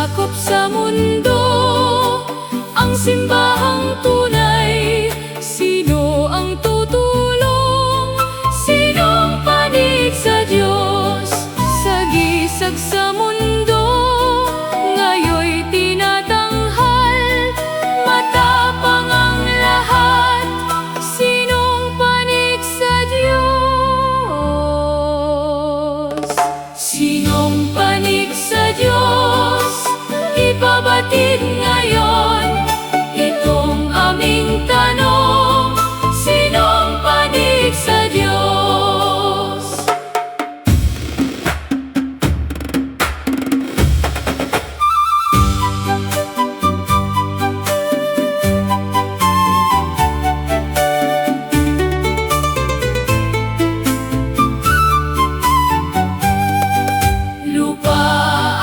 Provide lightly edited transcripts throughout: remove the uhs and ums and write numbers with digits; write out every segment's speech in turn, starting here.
sakop sa mundo, ang simbahang tunay. Sino ang tutulong? Sinong panig sa Diyos? Sagisag sa mundo, ngayoy tinatanghal. Matapang ang lahat, sinong panig sa Diyos? Sinong panig sa Diyos? Ibabatid ngayon itong aming tanong, sinong panig sa Diyos? Lupa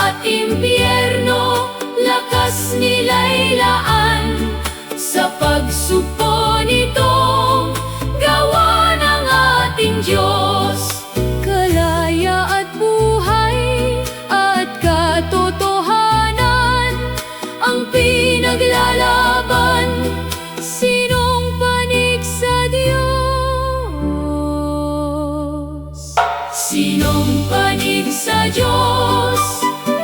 at impyerno, lakas nilailaan sa pagsupon nitong gawa ng ating Diyos. Kalaya at buhay at katotohanan ang pinaglalaban, sinong panig sa Diyos? Sinong panig sa Diyos?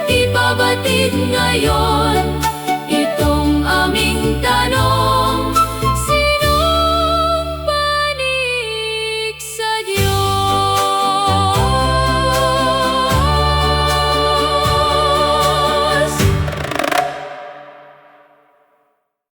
Ibabatid ngayon